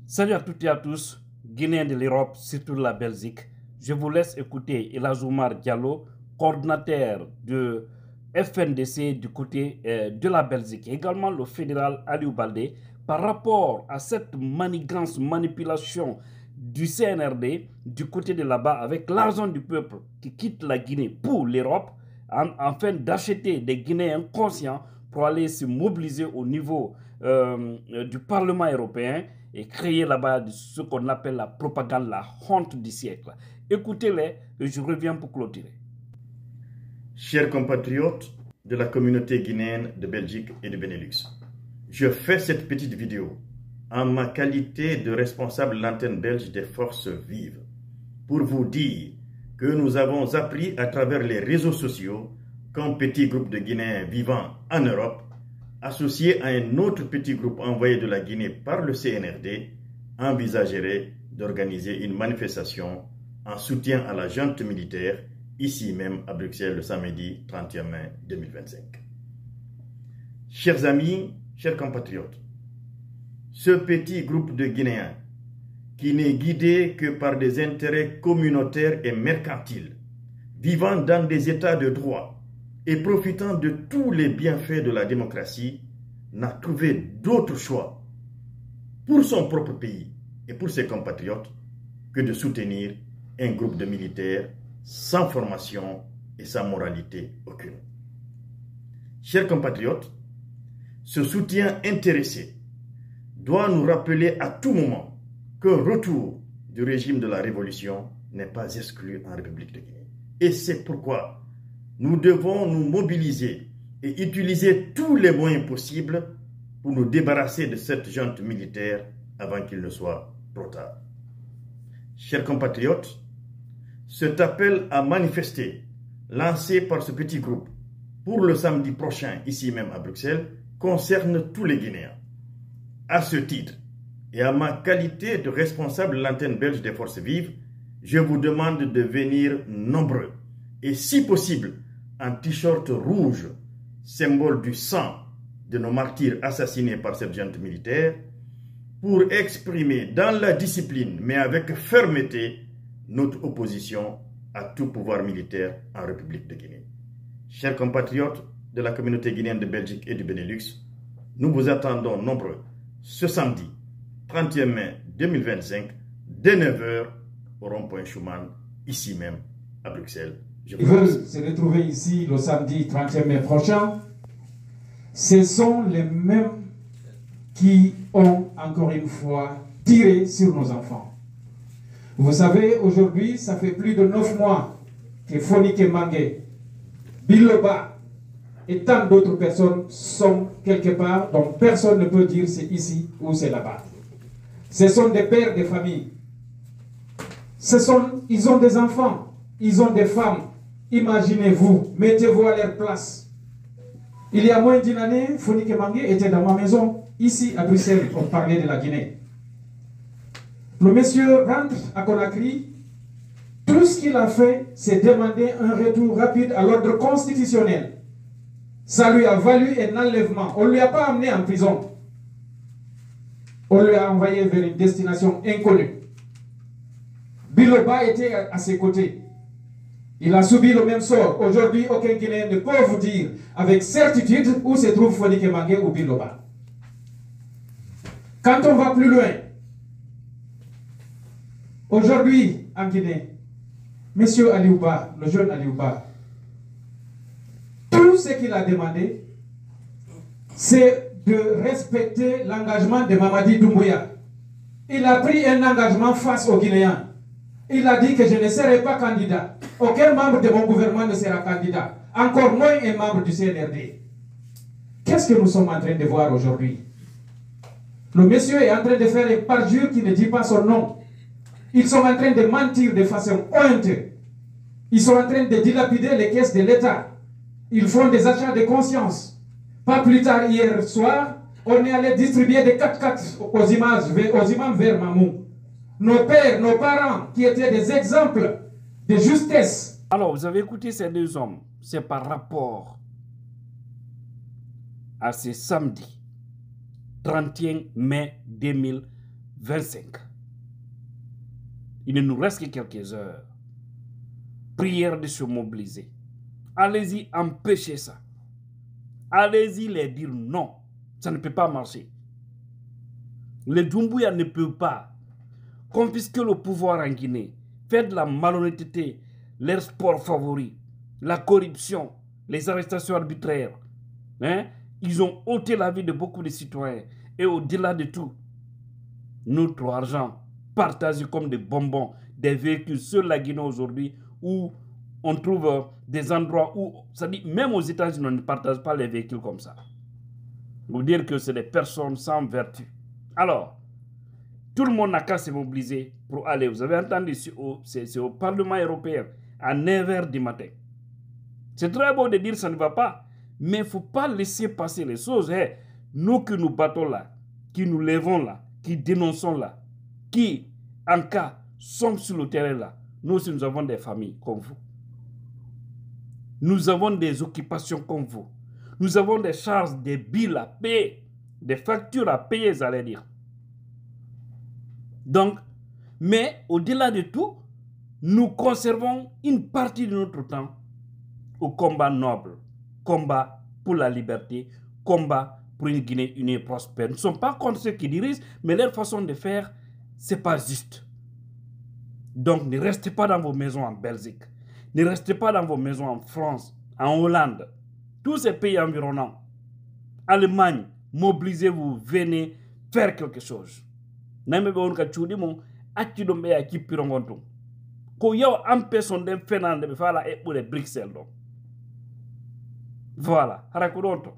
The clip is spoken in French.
Salut à toutes et à tous, Guinéens de l'Europe, surtout de la Belgique. Je vous laisse écouter El Oumar Diallo, coordinateur de FNDC du côté de la Belgique. Également le fédéral Aliou Baldé par rapport à cette manigance, manipulation du CNRD du côté de là-bas avec l'argent du peuple qui quitte la Guinée pour l'Europe afin d'acheter des Guinéens conscients pour aller se mobiliser au niveau du Parlement européen et créer là-bas ce qu'on appelle la propagande, la honte du siècle. Écoutez-les et je reviens pour clôturer. Chers compatriotes de la communauté guinéenne de Belgique et de Benelux, je fais cette petite vidéo en ma qualité de responsable de l'antenne belge des forces vives pour vous dire que nous avons appris à travers les réseaux sociaux qu'un petit groupe de Guinéens vivant en Europe, associé à un autre petit groupe envoyé de la Guinée par le CNRD, envisagerait d'organiser une manifestation en soutien à la junte militaire ici même à Bruxelles le samedi 31 mai 2025. Chers amis, chers compatriotes, ce petit groupe de Guinéens qui n'est guidé que par des intérêts communautaires et mercantiles, vivant dans des états de droit et profitant de tous les bienfaits de la démocratie, n'a trouvé d'autre choix pour son propre pays et pour ses compatriotes que de soutenir un groupe de militaires sans formation et sans moralité aucune. Chers compatriotes, ce soutien intéressé doit nous rappeler à tout moment qu'un retour du régime de la Révolution n'est pas exclu en République de Guinée. Et c'est pourquoi nous devons nous mobiliser et utiliser tous les moyens possibles pour nous débarrasser de cette junte militaire avant qu'il ne soit trop tard. Chers compatriotes, cet appel à manifester lancé par ce petit groupe pour le samedi prochain ici même à Bruxelles concerne tous les Guinéens. À ce titre, et à ma qualité de responsable de l'antenne belge des forces vives, je vous demande de venir nombreux et si possible en t-shirt rouge, symbole du sang de nos martyrs assassinés par cette junte militaire, pour exprimer dans la discipline mais avec fermeté notre opposition à tout pouvoir militaire en République de Guinée. Chers compatriotes de la communauté guinéenne de Belgique et du Benelux, nous vous attendons nombreux ce samedi 31 mai 2025 dès 9 h au rond-point Schuman, ici même à Bruxelles. Ils veulent se retrouver ici le samedi 31 mai prochain. Ce sont les mêmes qui ont encore une fois tiré sur nos enfants. Vous savez, aujourd'hui, ça fait plus de 9 mois que Fonike Mangé, Biloba et tant d'autres personnes sont quelque part dont personne ne peut dire c'est ici ou c'est là-bas. Ce sont des pères de famille. Ils ont des enfants, ils ont des femmes. Imaginez-vous, mettez-vous à leur place. Il y a moins d'une année, Fonike Mangé était dans ma maison, ici à Bruxelles, pour parler de la Guinée. Le monsieur rentre à Conakry. Tout ce qu'il a fait, c'est demander un retour rapide à l'ordre constitutionnel. Ça lui a valu un enlèvement. On ne lui a pas amené en prison. On lui a envoyé vers une destination inconnue. Biloba était à ses côtés. Il a subi le même sort. Aujourd'hui, aucun Guinéen ne peut vous dire avec certitude où se trouve Fonike Mangé ou Biloba. Quand on va plus loin, aujourd'hui en Guinée, M. Aliou Ba, le jeune Aliou Ba, tout ce qu'il a demandé, c'est de respecter l'engagement de Mamadi Doumbouya. Il a pris un engagement face aux Guinéens. Il a dit que je ne serai pas candidat. Aucun membre de mon gouvernement ne sera candidat. Encore moins un membre du CNRD. Qu'est-ce que nous sommes en train de voir aujourd'hui? Le monsieur est en train de faire un parjure qui ne dit pas son nom. Ils sont en train de mentir de façon honteuse. Ils sont en train de dilapider les caisses de l'État. Ils font des achats de conscience. Pas plus tard, hier soir, on est allé distribuer des 4x4 aux imams vers Mamou. Nos pères, nos parents, qui étaient des exemples de justesse. Alors, vous avez écouté ces deux hommes. C'est par rapport à ce samedi 31 mai 2025. 25. Il ne nous reste que quelques heures. Prière de se mobiliser. Allez-y, empêchez ça. Allez-y les dire non. Ça ne peut pas marcher. Les Doumbouya ne peuvent pas confisquer le pouvoir en Guinée, faire de la malhonnêteté leur sport favori, la corruption, les arrestations arbitraires. Ils ont ôté la vie de beaucoup de citoyens. Et au-delà de tout, notre argent partagé comme des bonbons, des véhicules sur la Guinée aujourd'hui où on trouve des endroits où, ça dit, même aux États-Unis, on ne partage pas les véhicules comme ça. Vous dire que c'est des personnes sans vertu. Alors, tout le monde n'a qu'à se mobiliser pour aller. Vous avez entendu, c'est au Parlement européen, à 9 h du matin. C'est très beau de dire que ça ne va pas, mais il ne faut pas laisser passer les choses. Nous qui nous battons là, qui nous levons là, qui dénonçons là, qui, en cas, sommes sur le terrain là, nous aussi nous avons des familles comme vous. Nous avons des occupations comme vous. Nous avons des charges, des billes à payer, des factures à payer, j'allais dire. Donc, mais au-delà de tout, nous conservons une partie de notre temps au combat noble, combat pour la liberté, combat pour une Guinée unie et prospère. Nous ne sommes pas contre ceux qui dirigent, mais leur façon de faire, ce n'est pas juste. Donc, ne restez pas dans vos maisons en Belgique. Ne restez pas dans vos maisons en France, en Hollande, tous ces pays environnants. Allemagne, mobilisez-vous, venez faire quelque chose. Même si vous avez mon accident à qui pirongonto. Ko yow am personne dem fenande be fala e pour Bruxelles. Voilà, harakuronto.